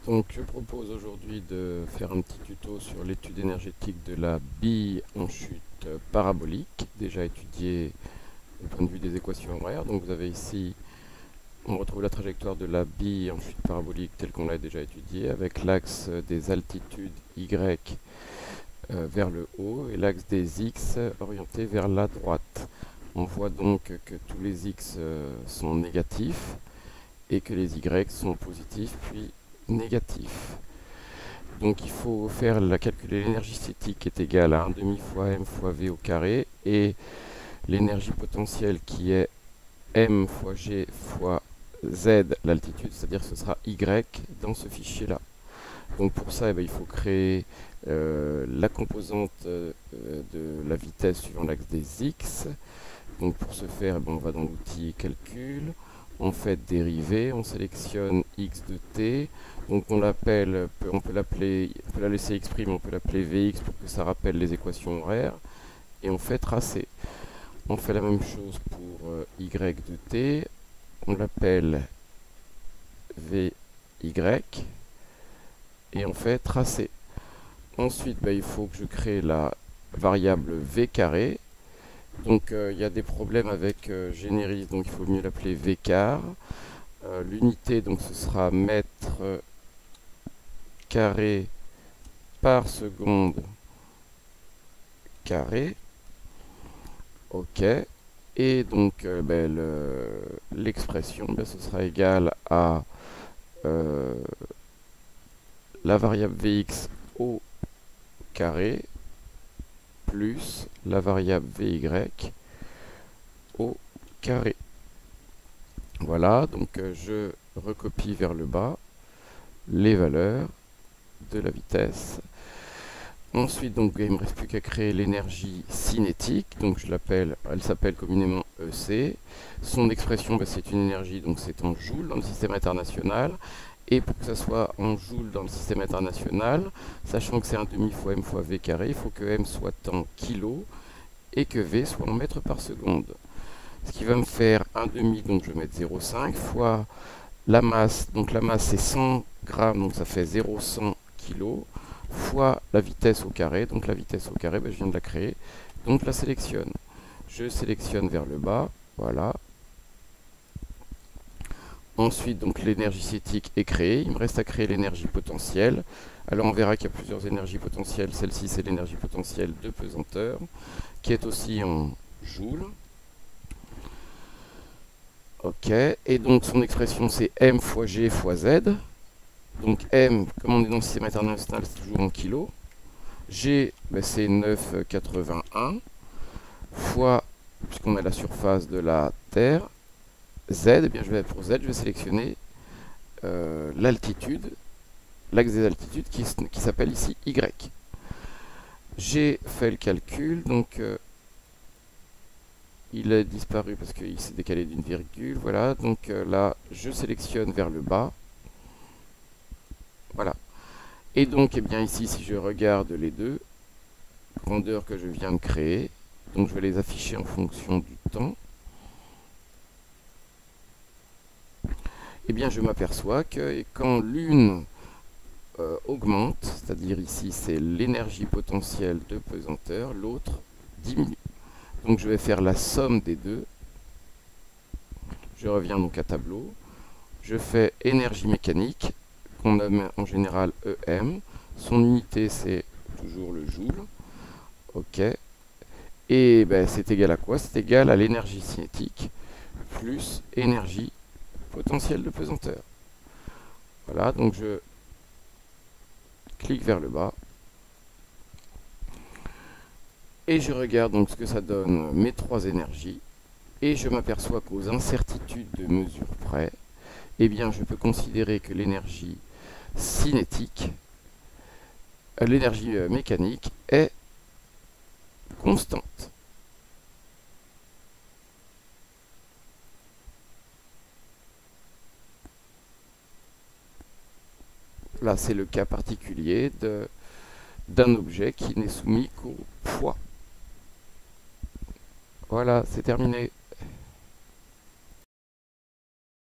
Donc je propose aujourd'hui de faire un petit tuto sur l'étude énergétique de la bille en chute parabolique, déjà étudiée au point de vue des équations horaires. Donc vous avez ici, on retrouve la trajectoire de la bille en chute parabolique telle qu'on l'a déjà étudiée, avec l'axe des altitudes y vers le haut et l'axe des x orienté vers la droite. On voit donc que tous les x sont négatifs et que les y sont positifs puis négatifs. Donc il faut calculer l'énergie cinétique qui est égale à 1 demi fois m fois v au carré et l'énergie potentielle qui est m fois g fois z l'altitude, c'est-à-dire que ce sera y dans ce fichier-là. Donc pour ça, il faut créer la composante de la vitesse suivant l'axe des x. Donc pour ce faire, on va dans l'outil calcul, on fait dérivée, on sélectionne x de t. Donc on la laisser x', on peut l'appeler vx pour que ça rappelle les équations horaires. Et on fait tracer. On fait la même chose pour y de t. On l'appelle vy et on fait tracer. Ensuite, il faut que je crée la variable v carré. Donc il y a des problèmes avec Généris, donc il faut mieux l'appeler v car. L'unité, donc ce sera mètre carré par seconde carré. Ok. Et donc l'expression, ce sera égal à la variable vx au carré plus la variable vy au carré. Voilà, donc je recopie vers le bas les valeurs de la vitesse. Ensuite, donc, il ne me reste plus qu'à créer l'énergie cinétique. Donc, elle s'appelle communément EC. Son expression, c'est une énergie, donc c'est en joules dans le système international. Et pour que ça soit en joules dans le système international, sachant que c'est 1 demi fois m fois v carré, il faut que m soit en kilos et que v soit en mètres par seconde. Ce qui va me faire 1 demi, donc je vais mettre 0,5 fois la masse. Donc la masse c'est 100 grammes, donc ça fait 0,100 kilos, fois la vitesse au carré. Donc la vitesse au carré, je viens de la créer. Donc je la sélectionne. Je sélectionne vers le bas, voilà. Ensuite, donc l'énergie cinétique est créée. Il me reste à créer l'énergie potentielle. Alors on verra qu'il y a plusieurs énergies potentielles. Celle-ci, c'est l'énergie potentielle de pesanteur, qui est aussi en joules. Ok, et donc son expression, c'est m fois g fois z. Donc m, comme on est dans le système international, c'est toujours en kilos. G, c'est 9,81 fois, puisqu'on a la surface de la Terre, Z, pour Z, je vais sélectionner l'altitude, l'axe des altitudes qui s'appelle ici Y. J'ai fait le calcul, donc il a disparu parce qu'il s'est décalé d'une virgule. Voilà, donc là, je sélectionne vers le bas. Voilà. Et donc, ici, si je regarde les deux grandeurs que je viens de créer, donc je vais les afficher en fonction du temps. Je m'aperçois que quand l'une augmente, c'est-à-dire ici c'est l'énergie potentielle de pesanteur, l'autre diminue. Donc je vais faire la somme des deux. Je reviens donc à tableau. Je fais énergie mécanique, qu'on nomme en général EM. Son unité c'est toujours le joule. Ok. Et c'est égal à quoi? C'est égal à l'énergie cinétique plus énergie potentielle de pesanteur. Voilà, donc je clique vers le bas et je regarde donc ce que ça donne mes trois énergies et je m'aperçois qu'aux incertitudes de mesure près, je peux considérer que l'énergie cinétique, l'énergie mécanique est constante. Là, c'est le cas particulier d'un objet qui n'est soumis qu'au poids. Voilà, c'est terminé.